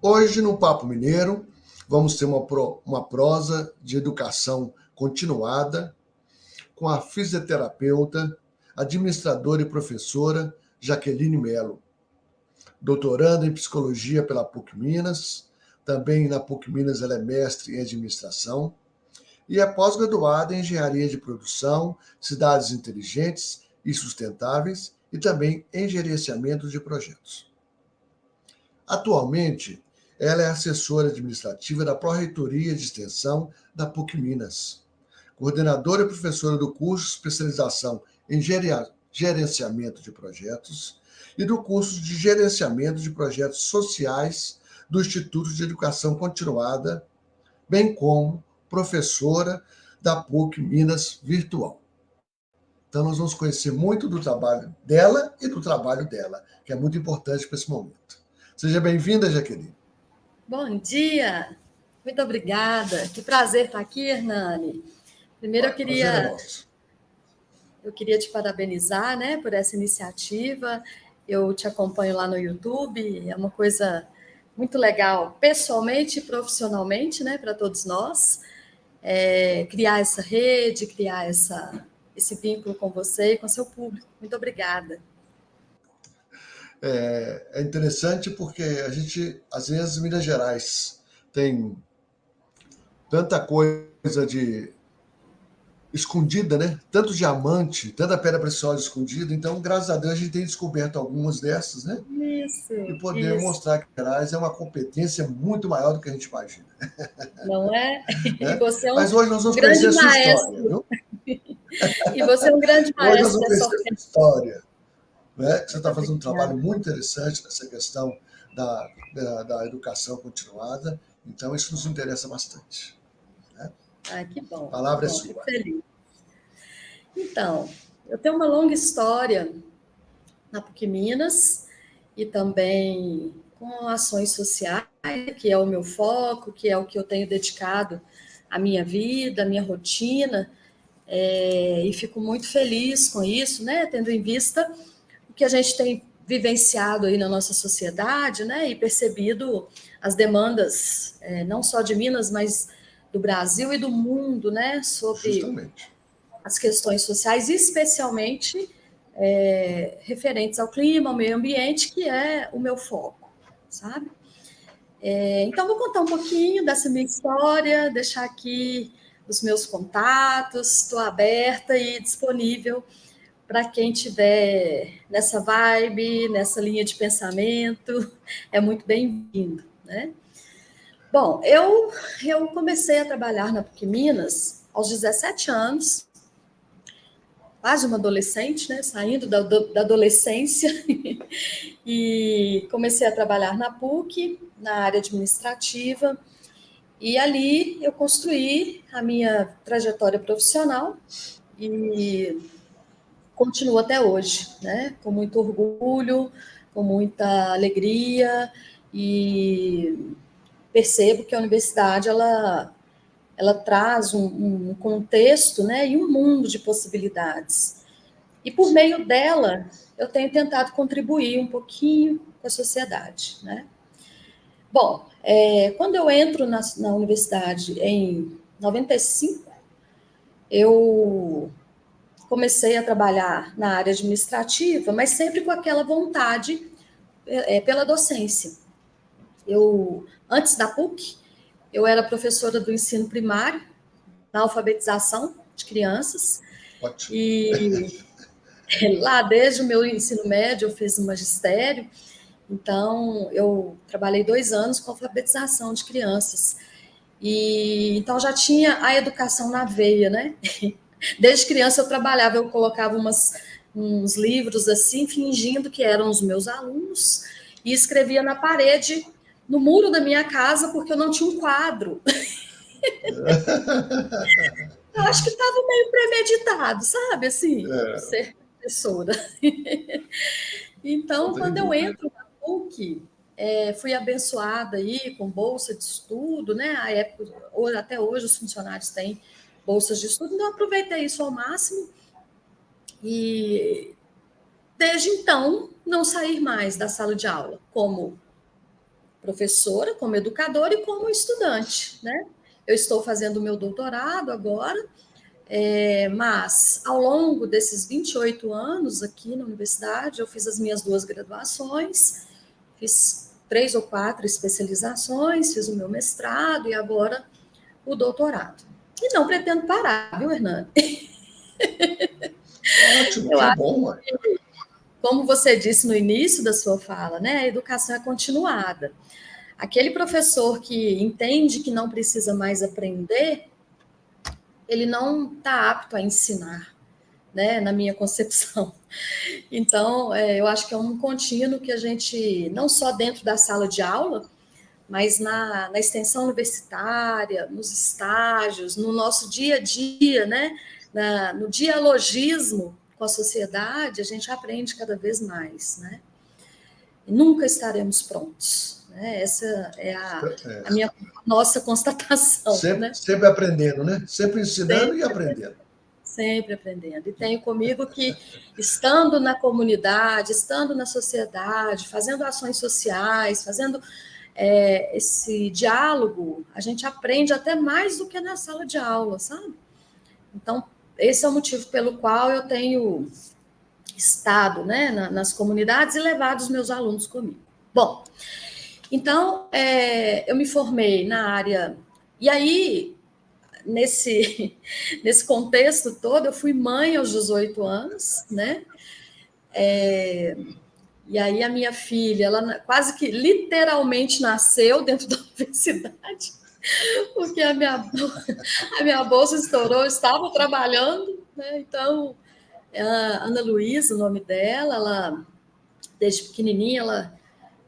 Hoje, no Papo Mineiro, vamos ter uma prosa de educação continuada com a fisioterapeuta, administradora e professora Jaqueline Melo, doutoranda em psicologia pela PUC Minas, também na PUC Minas ela é mestre em administração, e é pós-graduada em engenharia de produção, cidades inteligentes e sustentáveis e também em gerenciamento de projetos. Atualmente, ela é assessora administrativa da Pró-Reitoria de Extensão da PUC Minas, coordenadora e professora do curso de especialização em gerenciamento de projetos e do curso de gerenciamento de projetos sociais do Instituto de Educação Continuada, bem como professora da PUC Minas Virtual. Então, nós vamos conhecer muito do trabalho dela e do trabalho dela, que é muito importante para esse momento. Seja bem-vinda, Jaqueline. Bom dia, muito obrigada. Que prazer estar aqui, Hernani. Primeiro, eu queria te parabenizar, né, por essa iniciativa. Eu te acompanho lá no YouTube, é uma coisa muito legal, pessoalmente e profissionalmente, né, para todos nós. Criar essa rede, criar esse vínculo com você e com seu público. Muito obrigada. É interessante porque a gente, às vezes, Minas Gerais tem tanta coisa de escondida, né? Tanto diamante, tanta pedra preciosa escondida. Então, graças a Deus, a gente tem descoberto algumas dessas, né? Isso. E poder mostrar que Gerais é uma competência muito maior do que a gente imagina. Não é? Né? E você é Mas hoje nós vamos grande conhecer a sua maestro. história, viu? E você é um grande Hoje nós maestro vamos dessa conhecer a sua história. Né? Você está fazendo um obrigada. trabalho muito interessante nessa questão da educação continuada. Então, isso nos interessa bastante. Né? Que bom. A palavra Que bom, é fico sua. feliz. Então, eu tenho uma longa história na PUC Minas e também com ações sociais, que é o meu foco, que é o que eu tenho dedicado à minha vida, à minha rotina, e fico muito feliz com isso, né, tendo em vista o que a gente tem vivenciado aí na nossa sociedade, né, e percebido as demandas, não só de Minas, mas do Brasil e do mundo, né, sobre Justamente. as questões sociais, especialmente referentes ao clima, ao meio ambiente, que é o meu foco, sabe? Então, vou contar um pouquinho dessa minha história, deixar aqui os meus contatos, estou aberta e disponível para quem tiver nessa vibe, nessa linha de pensamento, é muito bem-vindo, né? Bom, eu comecei a trabalhar na PUC Minas aos 17 anos, quase uma adolescente, né? Saindo da adolescência, e comecei a trabalhar na PUC, na área administrativa, e ali eu construí a minha trajetória profissional e continuo até hoje, né? Com muito orgulho, com muita alegria, e percebo que a universidade ela traz um contexto, né, e um mundo de possibilidades. E por meio dela, eu tenho tentado contribuir um pouquinho com a sociedade, né? Bom, quando eu entro na universidade em 95, eu comecei a trabalhar na área administrativa, mas sempre com aquela vontade pela docência. Antes da PUC, eu era professora do ensino primário, na alfabetização de crianças. Ótimo. E lá, desde o meu ensino médio, eu fiz um magistério. Então, eu trabalhei 2 anos com alfabetização de crianças. E então já tinha a educação na veia, né? Desde criança eu trabalhava, eu colocava uns livros assim, fingindo que eram os meus alunos, e escrevia na parede, no muro da minha casa, porque eu não tinha um quadro. Eu acho que estava meio premeditado, sabe? Assim, ser professora. Então, quando eu entro na PUC, fui abençoada aí com bolsa de estudo, né? À época, até hoje os funcionários têm bolsas de estudo, então eu aproveitei isso ao máximo e desde então não sair mais da sala de aula como professora, como educadora e como estudante, né? Eu estou fazendo o meu doutorado agora, mas ao longo desses 28 anos aqui na universidade, eu fiz as minhas 2 graduações, fiz 3 ou 4 especializações, fiz o meu mestrado e agora o doutorado. E não pretendo parar, viu, Hernani? Ótimo, Eu que acho, bom, ué. como você disse no início da sua fala, né? A educação é continuada. Aquele professor que entende que não precisa mais aprender, ele não está apto a ensinar, né? Na minha concepção. Então, eu acho que é um contínuo que a gente, não só dentro da sala de aula, mas na extensão universitária, nos estágios, no nosso dia a dia, né? No dialogismo com a sociedade, a gente aprende cada vez mais, né? E nunca estaremos prontos, né? Essa é a minha nossa constatação, Sempre, né? sempre aprendendo, né? Sempre ensinando e aprendendo. Sempre aprendendo. E tenho comigo que, estando na comunidade, estando na sociedade, fazendo ações sociais, fazendo esse diálogo, a gente aprende até mais do que na sala de aula, sabe? Então, esse é o motivo pelo qual eu tenho estado, né, nas comunidades e levado os meus alunos comigo. Bom, então, eu me formei na área... E aí, nesse contexto todo, eu fui mãe aos 18 anos, né? E aí a minha filha, ela quase que literalmente nasceu dentro da universidade, porque a minha bolsa estourou, eu estava trabalhando, né? Então, a Ana Luísa, o nome dela, ela, desde pequenininha, ela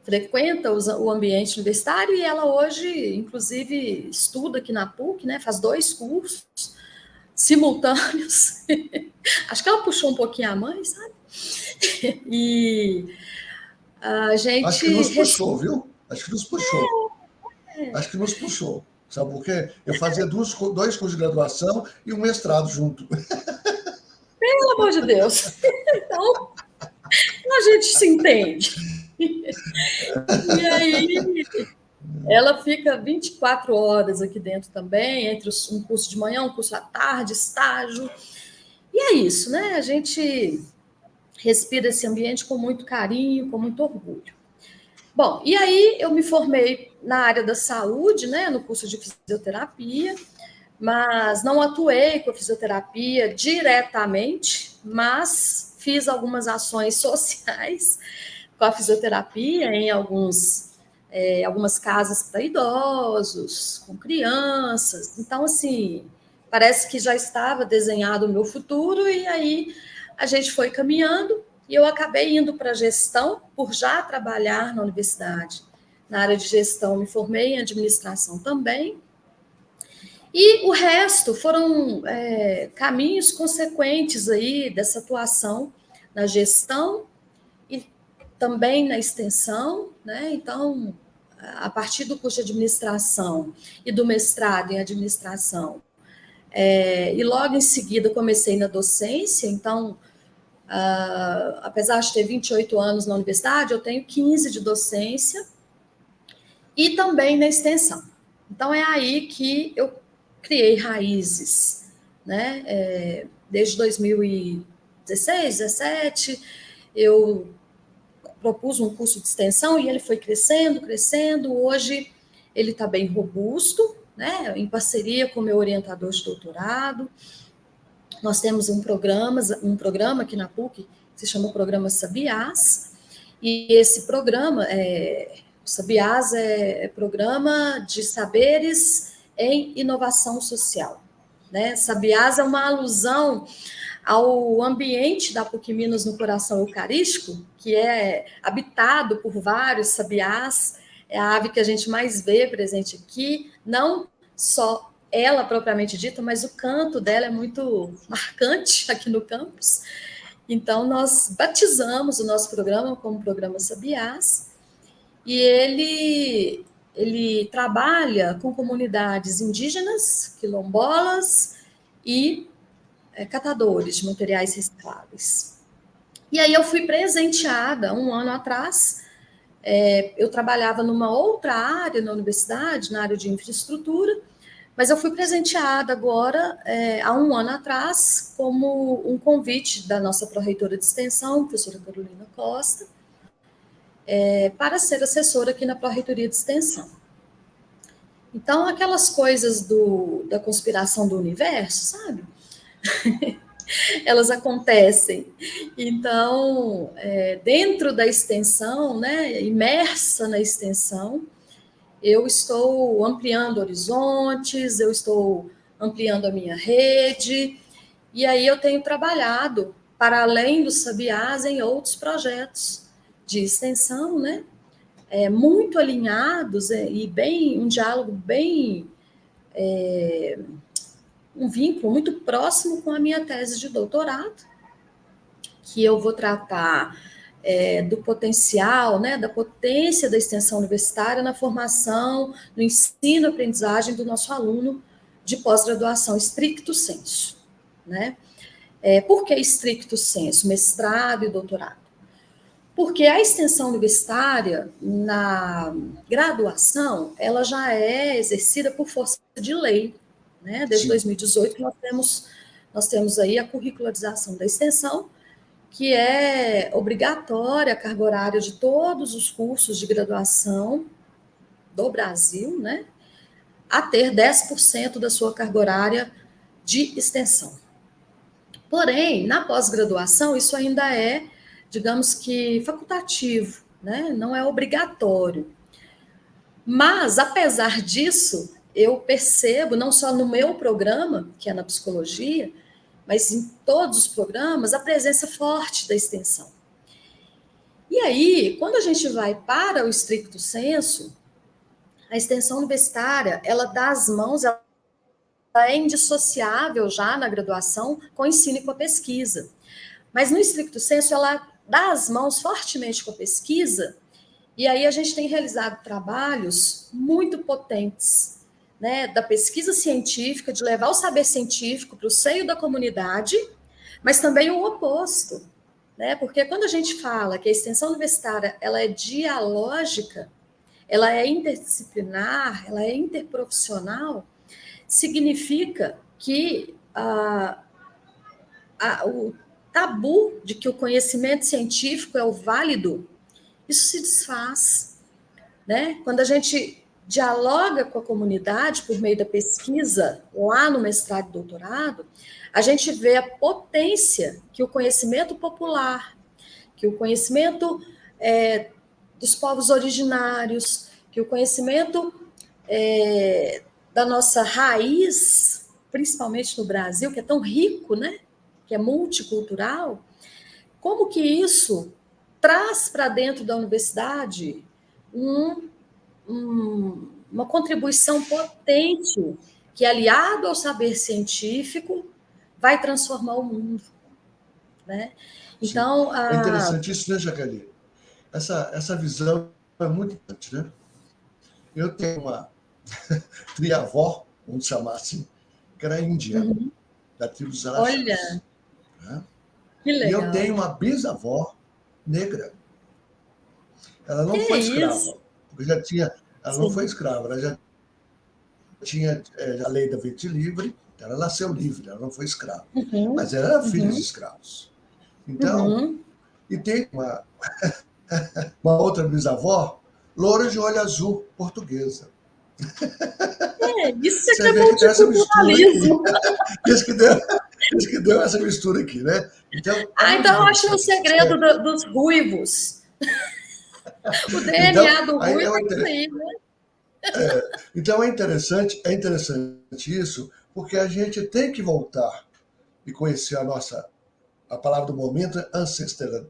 frequenta o ambiente universitário e ela hoje, inclusive, estuda aqui na PUC, né? Faz 2 cursos simultâneos. Acho que ela puxou um pouquinho a mãe, sabe? E a Acho que gente... nos puxou, viu? Acho que nos puxou. Acho que nos puxou. Sabe por quê? Eu fazia 2 cursos de graduação e um mestrado junto. Pelo amor de Deus. Então, a gente se entende. E aí, ela fica 24 horas aqui dentro também, entre um curso de manhã, um curso à tarde, estágio. E é isso, né? A gente respira esse ambiente com muito carinho, com muito orgulho. Bom, e aí eu me formei na área da saúde, né, no curso de fisioterapia, mas não atuei com a fisioterapia diretamente, mas fiz algumas ações sociais com a fisioterapia em algumas casas para idosos, com crianças. Então, assim, parece que já estava desenhado o meu futuro, e aí a gente foi caminhando, e eu acabei indo para a gestão, por já trabalhar na universidade. Na área de gestão, me formei em administração também, e o resto foram caminhos consequentes aí dessa atuação na gestão e também na extensão, né? Então, a partir do curso de administração e do mestrado em administração, e logo em seguida comecei na docência, então, apesar de ter 28 anos na universidade, eu tenho 15 de docência e também na extensão. Então, é aí que eu criei raízes, né? Desde 2016, 2017, eu propus um curso de extensão e ele foi crescendo, crescendo. Hoje ele está bem robusto, né? Em parceria com o meu orientador de doutorado. Nós temos um programa aqui na PUC que se chama Programa Sabiás, e esse programa, o Sabiás é Programa de Saberes em Inovação Social, né? Sabiás é uma alusão ao ambiente da PUC Minas no coração eucarístico, que é habitado por vários sabiás, é a ave que a gente mais vê presente aqui, não só ela propriamente dita, mas o canto dela é muito marcante aqui no campus. Então, nós batizamos o nosso programa como Programa Sabiás, e ele trabalha com comunidades indígenas, quilombolas e catadores de materiais recicláveis. E aí eu fui presenteada, um ano atrás, eu trabalhava numa outra área na universidade, na área de infraestrutura, mas eu fui presenteada agora, há um ano atrás, como um convite da nossa pró-reitora de extensão, professora Carolina Costa, para ser assessora aqui na pró-reitoria de extensão. Então, aquelas coisas da conspiração do universo, sabe? Elas acontecem. Então, dentro da extensão, né, imersa na extensão, eu estou ampliando horizontes, eu estou ampliando a minha rede, e aí eu tenho trabalhado, para além dos Sabiás, em outros projetos de extensão, né? Muito alinhados e bem um diálogo bem um vínculo muito próximo com a minha tese de doutorado, que eu vou tratar do potencial, né, da potência da extensão universitária na formação, no ensino e aprendizagem do nosso aluno de pós-graduação stricto sensu, né? Por que stricto sensu, mestrado e doutorado? Porque a extensão universitária, na graduação, ela já é exercida por força de lei, né? Desde 2018 nós temos aí a curricularização da extensão, que é obrigatória a carga horária de todos os cursos de graduação do Brasil, né? A ter 10% da sua carga horária de extensão. Porém, na pós-graduação, isso ainda é, digamos que, facultativo, né? Não é obrigatório. Mas, apesar disso, eu percebo, não só no meu programa, que é na psicologia, mas em todos os programas, a presença forte da extensão. E aí, quando a gente vai para o stricto sensu, a extensão universitária, ela dá as mãos, ela é indissociável já na graduação com o ensino e com a pesquisa. Mas no stricto sensu, ela dá as mãos fortemente com a pesquisa, e aí a gente tem realizado trabalhos muito potentes, né, da pesquisa científica, de levar o saber científico para o seio da comunidade, mas também o oposto, né, porque quando a gente fala que a extensão universitária ela é dialógica, ela é interdisciplinar, ela é interprofissional, significa que o tabu de que o conhecimento científico é o válido, isso se desfaz, né? Quando a gente dialoga com a comunidade por meio da pesquisa, lá no mestrado e doutorado, a gente vê a potência que o conhecimento popular, que o conhecimento dos povos originários, que o conhecimento da nossa raiz, principalmente no Brasil, que é tão rico, né? Que é multicultural, como que isso traz para dentro da universidade uma contribuição potente que, aliado ao saber científico, vai transformar o mundo, né? Então, é interessante isso, né, Jaqueline? Essa visão é muito importante, né? Eu tenho uma tria-avó, vamos chamar assim, que era índia, da tribo dos Araxás. Olha, né? que E eu legal. tenho uma bisavó negra. Ela não foi escrava, porque ela não foi escrava, ela já tinha a lei da mente livre, ela nasceu livre, ela não foi escrava. Mas ela era filha de escravos. Então, e tem uma outra bisavó, loura de olho azul, portuguesa. Isso Você é vê que tem essa mistura aqui. Isso que deu essa mistura aqui, né? Então, então eu acho o segredo dos ruivos. O DNA do ruivo é isso aí, né? Então é interessante isso, porque a gente tem que voltar e conhecer a palavra do momento é ancestralidade.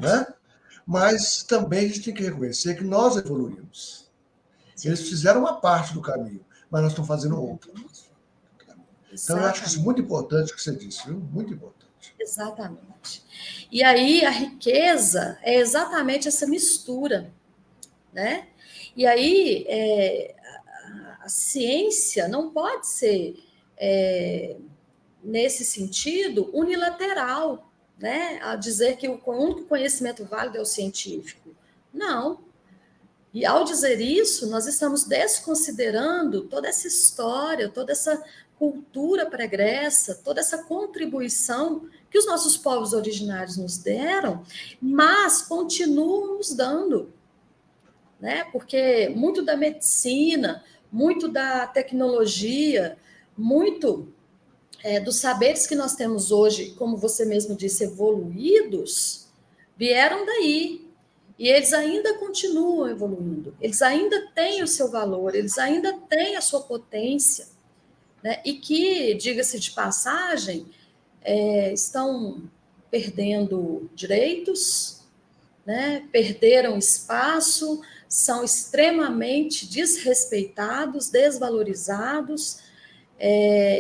Né? Mas também a gente tem que reconhecer que nós evoluímos. Eles fizeram uma parte do caminho, mas nós estamos fazendo outra. Então, eu acho que isso é muito importante o que você disse, viu? Muito importante. Exatamente. E aí, a riqueza é exatamente essa mistura, né? E aí, a ciência não pode ser, nesse sentido, unilateral, né, a dizer que o único conhecimento válido é o científico. Não. E ao dizer isso, nós estamos desconsiderando toda essa história, toda essa cultura pregressa, toda essa contribuição que os nossos povos originários nos deram, mas continuam nos dando, né? Porque muito da medicina, muito da tecnologia, muito dos saberes que nós temos hoje, como você mesmo disse, evoluídos, vieram daí. E eles ainda continuam evoluindo, eles ainda têm o seu valor, eles ainda têm a sua potência, né? E que, diga-se de passagem, estão perdendo direitos, né? Perderam espaço, são extremamente desrespeitados, desvalorizados.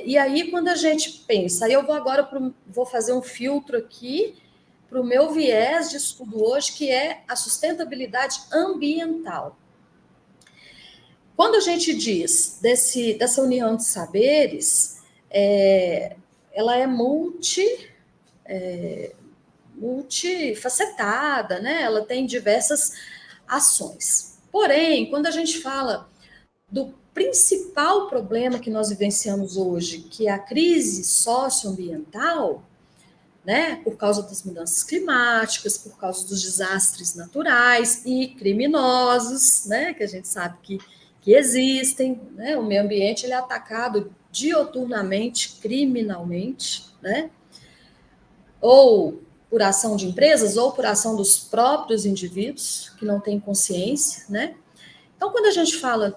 E aí, quando a gente pensa, aí eu vou agora vou fazer um filtro aqui para o meu viés de estudo hoje, que é a sustentabilidade ambiental. Quando a gente diz dessa união de saberes, ela é multifacetada, né? Ela tem diversas ações. Porém, quando a gente fala do principal problema que nós vivenciamos hoje, que é a crise socioambiental, né, por causa das mudanças climáticas, por causa dos desastres naturais e criminosos, né, que a gente sabe que existem, né, o meio ambiente ele é atacado dioturnamente, criminalmente, né, ou por ação de empresas, ou por ação dos próprios indivíduos, que não têm consciência, né. Então, quando a gente fala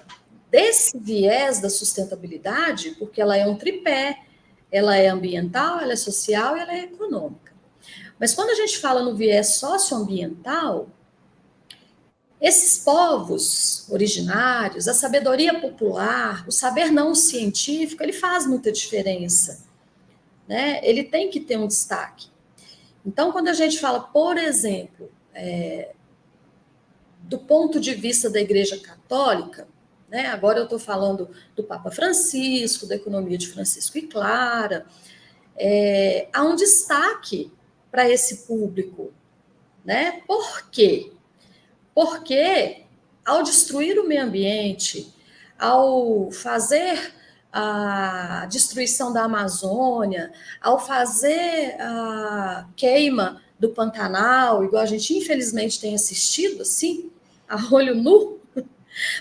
desse viés da sustentabilidade, porque ela é um tripé, ela é ambiental, ela é social e ela é econômica. Mas quando a gente fala no viés socioambiental, esses povos originários, a sabedoria popular, o saber não científico, ele faz muita diferença, né? Ele tem que ter um destaque. Então, quando a gente fala, por exemplo, do ponto de vista da Igreja Católica, né? Agora eu estou falando do Papa Francisco, da economia de Francisco e Clara, há um destaque para esse público, né? Por quê? Porque ao destruir o meio ambiente, ao fazer a destruição da Amazônia, ao fazer a queima do Pantanal, igual a gente infelizmente tem assistido, assim, a olho nu,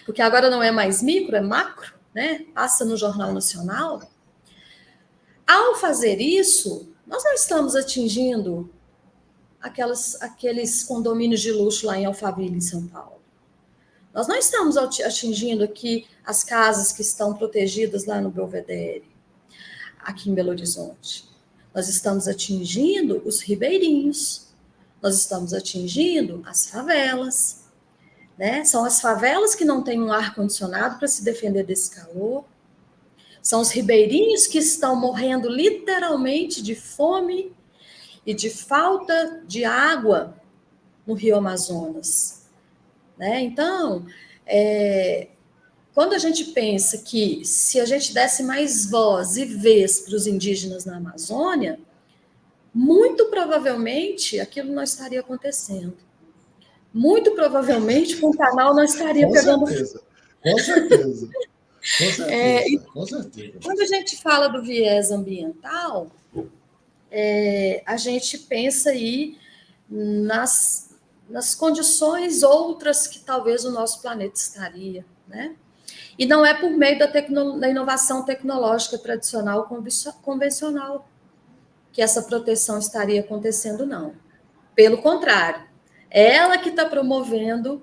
porque agora não é mais micro, é macro, né? Passa no Jornal Nacional. Ao fazer isso, nós não estamos atingindo aqueles condomínios de luxo lá em Alphaville, em São Paulo. Nós não estamos atingindo aqui as casas que estão protegidas lá no Belvedere, aqui em Belo Horizonte. Nós estamos atingindo os ribeirinhos, nós estamos atingindo as favelas, né? São as favelas que não têm um ar-condicionado para se defender desse calor. São os ribeirinhos que estão morrendo literalmente de fome e de falta de água no Rio Amazonas, né? Então, quando a gente pensa que se a gente desse mais voz e vez para os indígenas na Amazônia, muito provavelmente aquilo não estaria acontecendo. Muito provavelmente o Pantanal não estaria pegando. Com certeza. Com certeza. Quando a gente fala do viés ambiental, a gente pensa aí nas condições outras que talvez o nosso planeta estaria, né? E não é por meio da inovação tecnológica tradicional convencional que essa proteção estaria acontecendo, não. Pelo contrário, é ela que está promovendo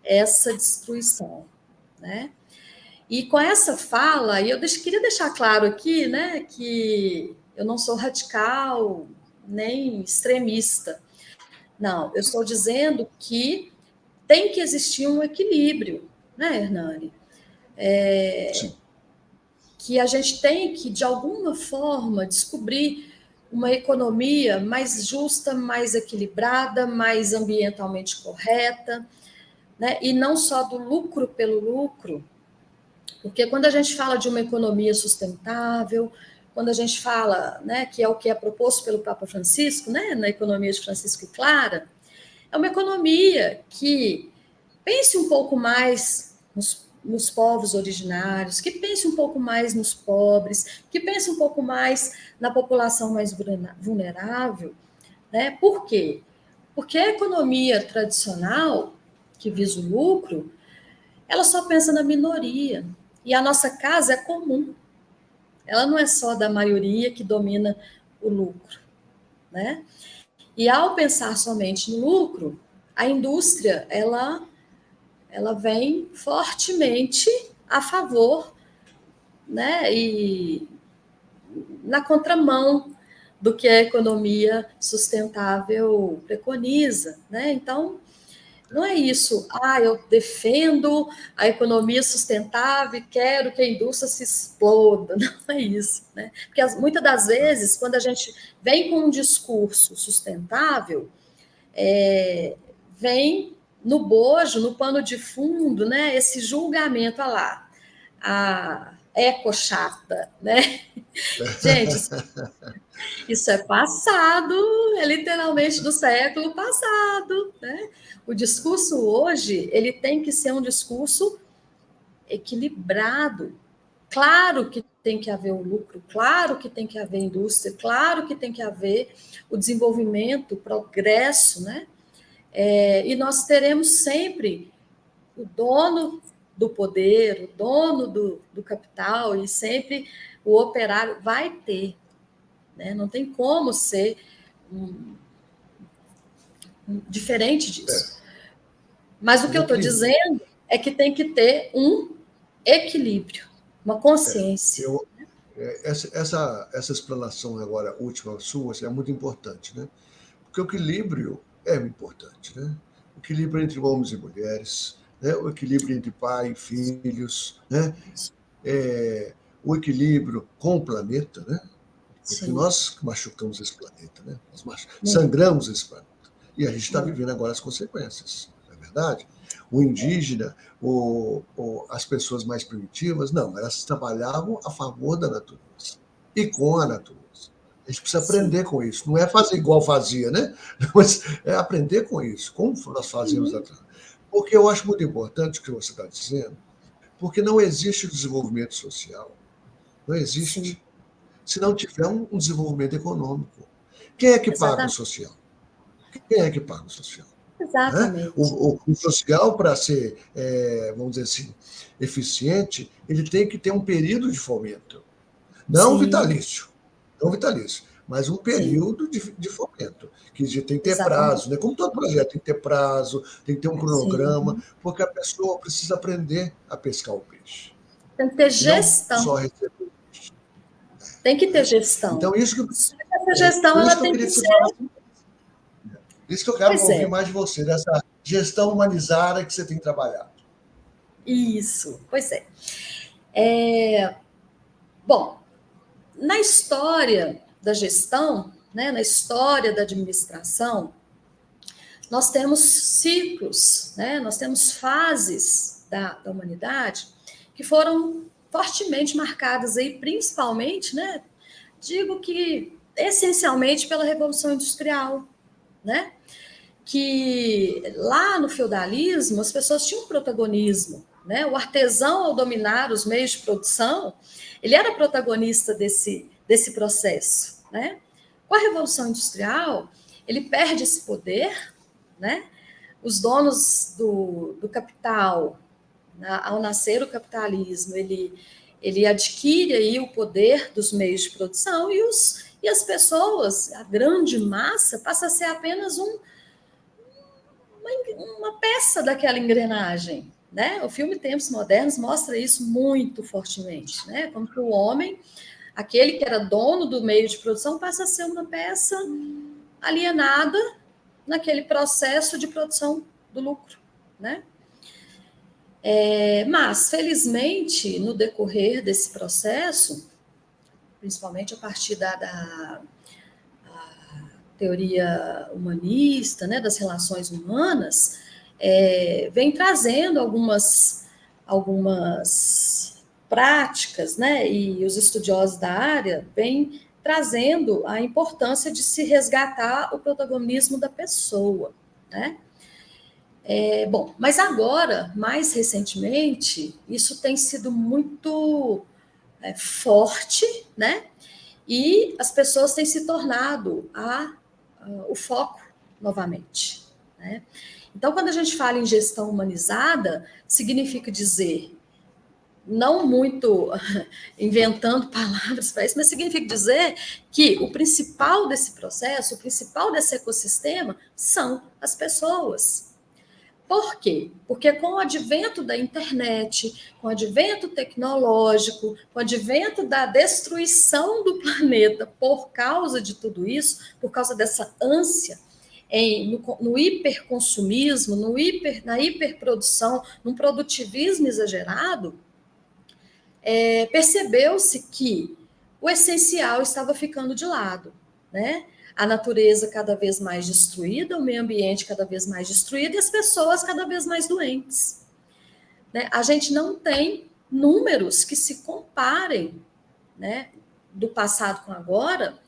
essa destruição, né? E com essa fala, eu queria deixar claro aqui, né, que eu não sou radical nem extremista. Não, eu estou dizendo que tem que existir um equilíbrio, né, Hernani? Que a gente tem que, de alguma forma, descobrir uma economia mais justa, mais equilibrada, mais ambientalmente correta, né? E não só do lucro pelo lucro, porque quando a gente fala de uma economia sustentável, quando a gente fala, né, que é o que é proposto pelo Papa Francisco, né, na economia de Francisco e Clara, é uma economia que pense um pouco mais nos povos originários, que pense um pouco mais nos pobres, que pense um pouco mais na população mais vulnerável, né? Por quê? Porque a economia tradicional, que visa o lucro, ela só pensa na minoria. E a nossa casa é comum. Ela não é só da maioria que domina o lucro, né? E ao pensar somente no lucro, a indústria, ela vem fortemente a favor, né? E na contramão do que a economia sustentável preconiza, né? Então, não é isso. Eu defendo a economia sustentável e quero que a indústria se exploda. Não é isso, né? Porque muitas das vezes, quando a gente vem com um discurso sustentável, vem no bojo, no pano de fundo, né? Esse julgamento, olha lá, a ecochata, né? Gente, isso é passado, é literalmente do século passado, né? O discurso hoje, ele tem que ser um discurso equilibrado. Claro que tem que haver o lucro, claro que tem que haver indústria, claro que tem que haver o desenvolvimento, o progresso, né? E nós teremos sempre o dono do poder, o dono do capital, e sempre o operário vai ter, né? Não tem como ser diferente disso. Mas o que eu estou dizendo é que tem que ter um equilíbrio, uma consciência. Essa explanação agora última sua é muito importante, né? Porque o equilíbrio é importante, né? O equilíbrio entre homens e mulheres, né? O equilíbrio entre pai e filhos, né? O equilíbrio com o planeta, né? Porque nós machucamos esse planeta, né? Nós sangramos esse planeta. E a gente está vivendo agora as consequências, não é verdade? O indígena, as pessoas mais primitivas, não, elas trabalhavam a favor da natureza e com a natureza. A gente precisa aprender com isso. Não é fazer igual fazia, né? Mas é aprender com isso, como nós fazíamos atrás. Porque eu acho muito importante o que você está dizendo, porque não existe desenvolvimento social. Não existe. Se não tiver um desenvolvimento econômico. Quem é que paga o social? Quem é que paga o social? Exatamente. O social, para ser, vamos dizer assim, eficiente, ele tem que ter um período de fomento. Não vitalício, mas um período de fomento, que tem que ter prazo, né? Como todo projeto tem que ter prazo, tem que ter um cronograma, porque a pessoa precisa aprender a pescar o peixe. Tem que ter gestão. Não só receber. Tem que ter gestão. Então, essa gestão ela tem que ser. Isso que eu quero ouvir mais de você, dessa gestão humanizada que você tem trabalhado. Isso, pois é. Bom, na história da gestão, né, na história da administração, nós temos ciclos, né, nós temos fases da humanidade que foram fortemente marcadas aí, principalmente, né, digo que essencialmente pela Revolução Industrial, né? Que lá no feudalismo as pessoas tinham protagonismo, né? O artesão, ao dominar os meios de produção, ele era protagonista desse processo, né? Com a Revolução Industrial, ele perde esse poder, né? Os donos do capital, ao nascer o capitalismo, ele adquire aí o poder dos meios de produção e as pessoas, a grande massa, passa a ser apenas uma peça daquela engrenagem, né? O filme Tempos Modernos mostra isso muito fortemente, né? Como que o homem, aquele que era dono do meio de produção, passa a ser uma peça alienada naquele processo de produção do lucro, né? Mas, felizmente, no decorrer desse processo, principalmente a partir da teoria humanista, né, das relações humanas, vem trazendo algumas práticas, né, e os estudiosos da área vêm trazendo a importância de se resgatar o protagonismo da pessoa, né? Bom, mas agora, mais recentemente, isso tem sido muito forte, né? E as pessoas têm se tornado o foco novamente, né? Então, quando a gente fala em gestão humanizada, significa dizer, não muito inventando palavras para isso, mas significa dizer que o principal desse processo, o principal desse ecossistema são as pessoas. Por quê? Porque com o advento da internet, com o advento tecnológico, com o advento da destruição do planeta por causa de tudo isso, por causa dessa ânsia no hiperconsumismo, na hiperprodução, num produtivismo exagerado, percebeu-se que o essencial estava ficando de lado, né? A natureza cada vez mais destruída, o meio ambiente cada vez mais destruído e as pessoas cada vez mais doentes, né? A gente não tem números que se comparem, né, do passado com agora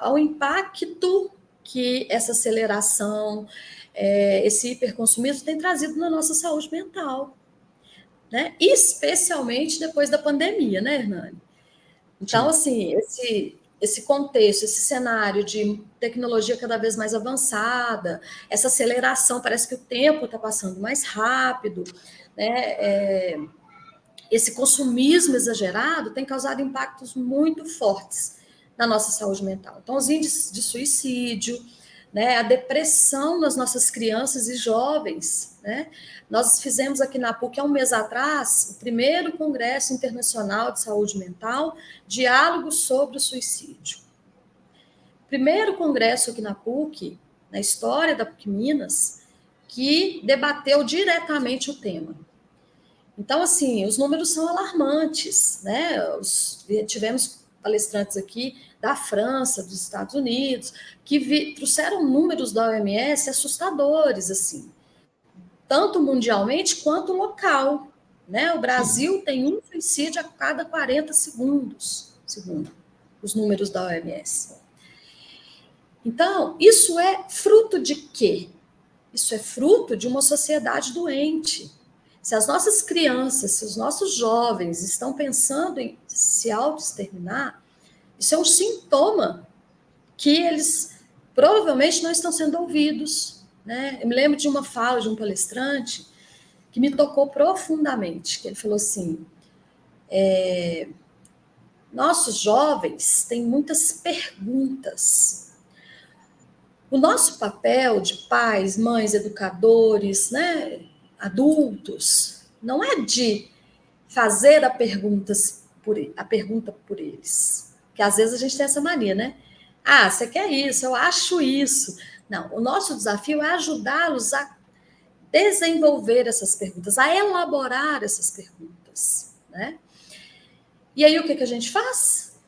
ao impacto que essa aceleração, esse hiperconsumismo tem trazido na nossa saúde mental, né? Especialmente depois da pandemia, né, Hernani? Então, assim, esse contexto, esse cenário de tecnologia cada vez mais avançada, essa aceleração, parece que o tempo está passando mais rápido, né? Esse consumismo exagerado tem causado impactos muito fortes na nossa saúde mental. Então, os índices de suicídio, né, a depressão nas nossas crianças e jovens, né? Nós fizemos aqui na PUC, há um mês atrás, o primeiro Congresso Internacional de Saúde Mental, Diálogo sobre o Suicídio. Primeiro congresso aqui na PUC, na história da PUC Minas, que debateu diretamente o tema. Então, assim, os números são alarmantes, né? Tivemos palestrantes aqui da França, dos Estados Unidos, que trouxeram números da OMS assustadores, assim, tanto mundialmente quanto local, né? O Brasil tem um suicídio a cada 40 segundos, segundo os números da OMS. Então, isso é fruto de quê? Isso é fruto de uma sociedade doente. Se as nossas crianças, se os nossos jovens estão pensando em se autoexterminar, isso é um sintoma que eles provavelmente não estão sendo ouvidos, né? Eu me lembro de uma fala de um palestrante que me tocou profundamente, que ele falou assim, nossos jovens têm muitas perguntas. O nosso papel de pais, mães, educadores, né, adultos, não é de fazer a pergunta por eles. Porque às vezes a gente tem essa mania, né? Ah, você quer isso, eu acho isso. Não, o nosso desafio é ajudá-los a desenvolver essas perguntas, a elaborar essas perguntas, né? E aí o que a gente faz?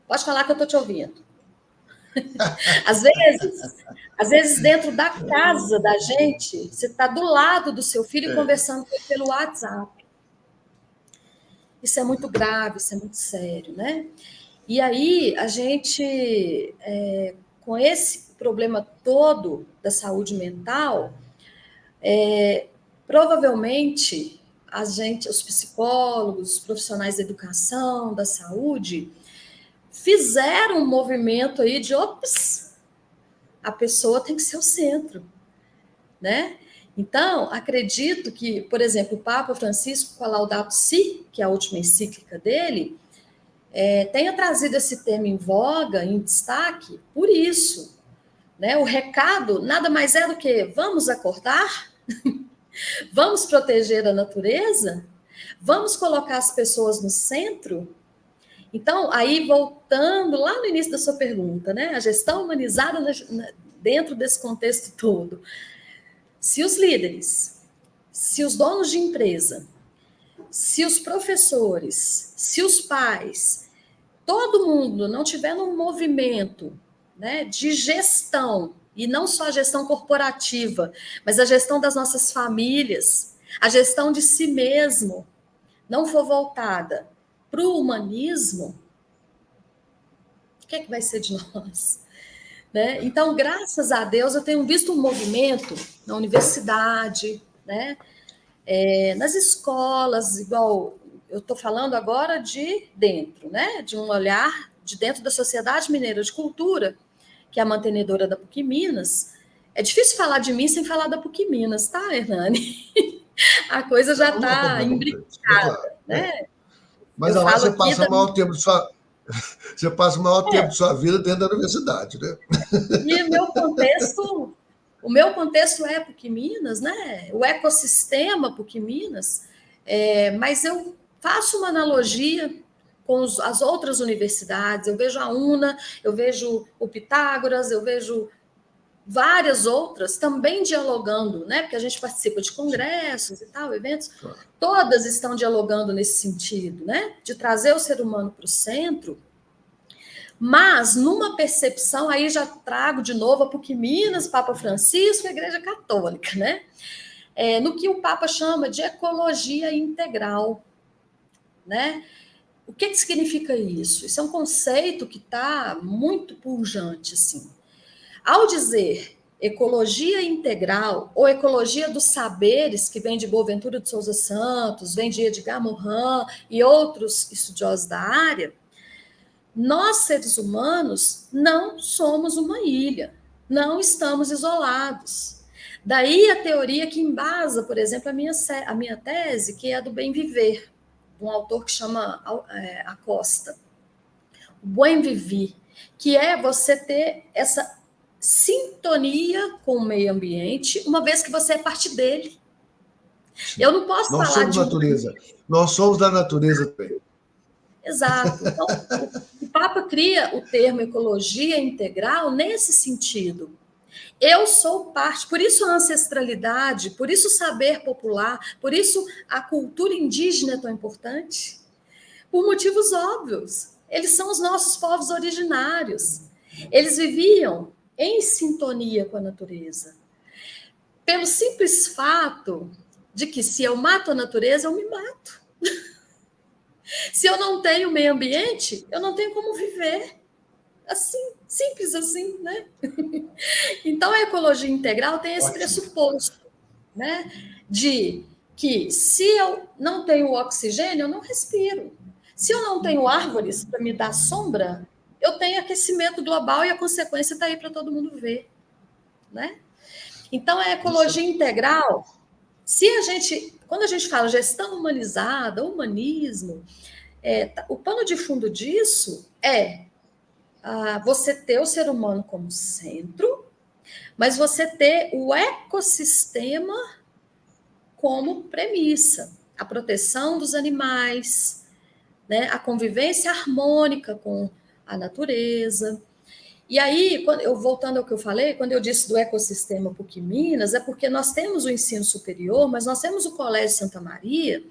Pode falar que eu estou te ouvindo. Às vezes, dentro da casa da gente, você está do lado do seu filho conversando com ele pelo WhatsApp. Isso é muito grave, isso é muito sério, né? E aí, a gente, com esse problema todo da saúde mental, provavelmente, os psicólogos, os profissionais da educação, da saúde, fizeram um movimento aí de, ops, a pessoa tem que ser o centro, né? Então, acredito que, por exemplo, o Papa Francisco, com a Laudato Si, que é a última encíclica dele, tenha trazido esse tema em voga, em destaque, por isso, né? O recado nada mais é do que vamos acordar, vamos proteger a natureza, vamos colocar as pessoas no centro. Então, aí voltando lá no início da sua pergunta, né? A gestão humanizada dentro desse contexto todo. Se os líderes, se os donos de empresa, se os professores, se os pais, todo mundo não tiver num movimento, né, de gestão, e não só a gestão corporativa, mas a gestão das nossas famílias, a gestão de si mesmo não for voltada para o humanismo, o que é que vai ser de nós? Né? Então, graças a Deus, eu tenho visto um movimento na universidade, né? Nas escolas, igual eu estou falando agora de dentro, né? De um olhar de dentro da Sociedade Mineira de Cultura, que é a mantenedora da PUC Minas. É difícil falar de mim sem falar da PUC Minas, tá, Hernani? A coisa já está imbricada, né? Mas eu lá falo você aqui passa o maior tempo de sua... Você passa o maior tempo de sua vida dentro da universidade, né? E o meu contexto é PUC Minas, né? O ecossistema PUC Minas, mas eu faço uma analogia com as outras universidades. Eu vejo a UNA, eu vejo o Pitágoras, eu vejo várias outras também dialogando, né? Porque a gente participa de congressos e tal, eventos, claro. Todas estão dialogando nesse sentido, né? De trazer o ser humano para o centro. Mas, numa percepção, aí já trago de novo a PUC Minas, Papa Francisco e a Igreja Católica, né? No que o Papa chama de ecologia integral, né? O que significa isso? Isso é um conceito que está muito pujante, assim. Ao dizer ecologia integral ou ecologia dos saberes, que vem de Boaventura de Souza Santos, vem de Edgar Morin e outros estudiosos da área, nós, seres humanos, não somos uma ilha, não estamos isolados. Daí a teoria que embasa, por exemplo, a minha tese, que é a do bem viver, de um autor que chama Acosta. O bem viver, que é você ter essa sintonia com o meio ambiente, uma vez que você é parte dele. Sim. Eu não posso Nós falar somos natureza. Nós somos da natureza também. Exato. Então, o Papa cria o termo ecologia integral nesse sentido. Eu sou parte, por isso a ancestralidade, por isso o saber popular, por isso a cultura indígena é tão importante, por motivos óbvios. Eles são os nossos povos originários. Eles viviam em sintonia com a natureza. Pelo simples fato de que se eu mato a natureza, eu me mato. Se eu não tenho meio ambiente, eu não tenho como viver. Assim, simples assim, né? Então, a ecologia integral tem esse pressuposto, né? De que se eu não tenho oxigênio, eu não respiro. Se eu não tenho árvores para me dar sombra, eu tenho aquecimento global e a consequência está aí para todo mundo ver, né? Então, a ecologia integral, quando a gente fala gestão humanizada, humanismo, o pano de fundo disso é você ter o ser humano como centro, mas você ter o ecossistema como premissa, a proteção dos animais, né, a convivência harmônica com a natureza. E aí, voltando ao que eu falei, quando eu disse do ecossistema PUC Minas, é porque nós temos o ensino superior, mas nós temos o Colégio Santa Maria,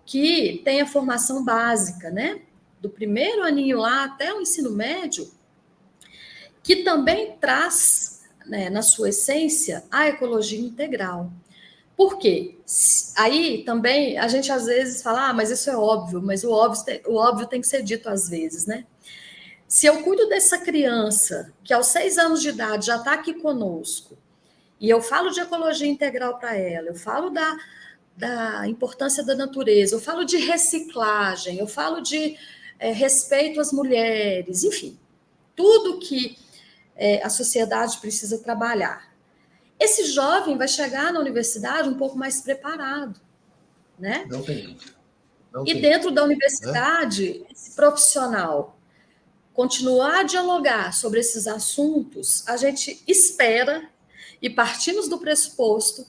que tem a formação básica, né? Do primeiro aninho lá até o ensino médio, que também traz, né, na sua essência, a ecologia integral. Por quê? Aí também a gente às vezes fala, mas isso é óbvio, mas o óbvio tem que ser dito às vezes, né? Se eu cuido dessa criança, que aos 6 anos de idade já está aqui conosco, e eu falo de ecologia integral para ela, eu falo da importância da natureza, eu falo de reciclagem, eu falo de respeito às mulheres, enfim, tudo que a sociedade precisa trabalhar. Esse jovem vai chegar na universidade um pouco mais preparado, né? Não tem dúvida. E dentro da universidade, esse profissional continuar a dialogar sobre esses assuntos, a gente espera e partimos do pressuposto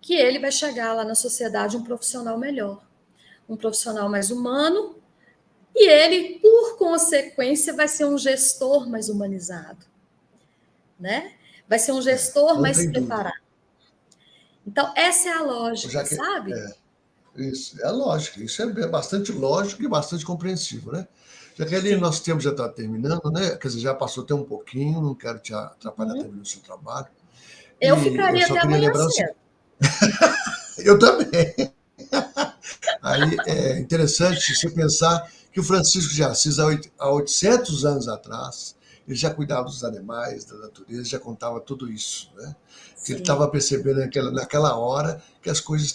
que ele vai chegar lá na sociedade um profissional melhor, um profissional mais humano, e ele, por consequência, vai ser um gestor mais humanizado, né? Vai ser um gestor mais preparado. Então, essa é a lógica, sabe? Isso, é a lógica. Isso é bastante lógico e bastante compreensível, né? Jaqueline, nosso tempo já está terminando, né? Quer dizer, já passou até um pouquinho, não quero te atrapalhar também no seu trabalho. Eu ficaria até amanhã cedo. Eu também. Aí é interessante você pensar que o Francisco de Assis, há 800 anos atrás, ele já cuidava dos animais, da natureza, já contava tudo isso, né? Que ele Sim, estava percebendo naquela hora que as coisas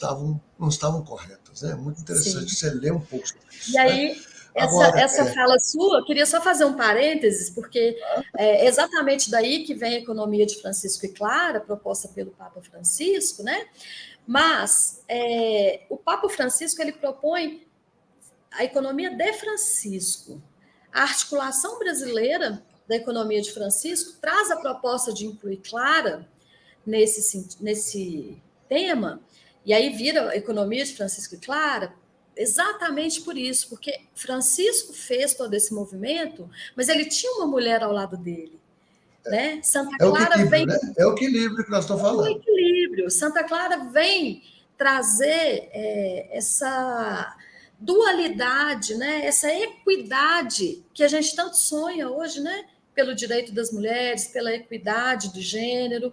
não estavam corretas, né? Muito interessante sim. você ler um pouco sobre E isso, né? aí, Agora, essa fala sua, eu queria só fazer um parênteses, porque é exatamente daí que vem a economia de Francisco e Clara, proposta pelo Papa Francisco, né? Mas o Papa Francisco ele propõe a economia de Francisco. A articulação brasileira da economia de Francisco traz a proposta de incluir Clara nesse tema, e aí vira a economia de Francisco e Clara, exatamente por isso, porque Francisco fez todo esse movimento, mas ele tinha uma mulher ao lado dele. Né? Santa é o Clara equilíbrio, vem né? É o equilíbrio que nós estamos o falando. equilíbrio. Santa Clara vem trazer essa dualidade, né? Essa equidade que a gente tanto sonha hoje, né? Pelo direito das mulheres, pela equidade de gênero.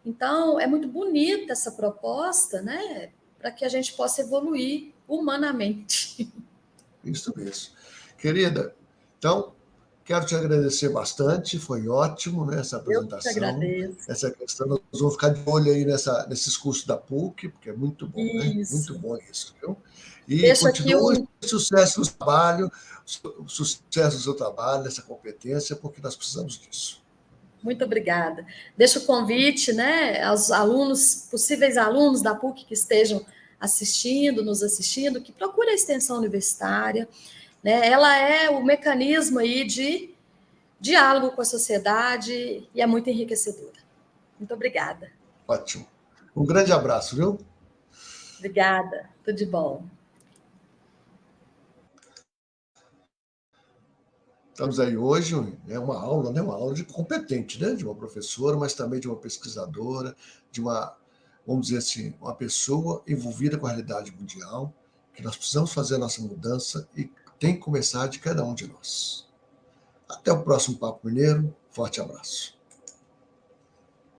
Então, é muito bonita essa proposta, né? Para que a gente possa evoluir humanamente. Isso mesmo. Querida, então, quero te agradecer bastante, foi ótimo, né, essa Eu que te apresentação, agradeço. essa questão. Nós vamos ficar de olho aí nesses cursos da PUC, porque é muito bom, né? Muito Isso. bom isso, viu? E Deixo aqui continue um. sucesso no trabalho, sucesso no seu trabalho, nessa competência, porque nós precisamos disso. Muito obrigada. Deixo o convite, né, aos alunos, possíveis alunos da PUC que estejam assistindo, nos assistindo, que procure a extensão universitária, né? Ela é o mecanismo aí de diálogo com a sociedade e é muito enriquecedora. Muito obrigada. Ótimo. Um grande abraço, viu? Obrigada. Tudo de bom. Estamos aí hoje, é uma aula, né? Uma aula de competente, né? De uma professora, mas também de uma pesquisadora, de uma, vamos dizer assim, uma pessoa envolvida com a realidade mundial, que nós precisamos fazer a nossa mudança e tem que começar de cada um de nós. Até o próximo Papo Mineiro. Forte abraço.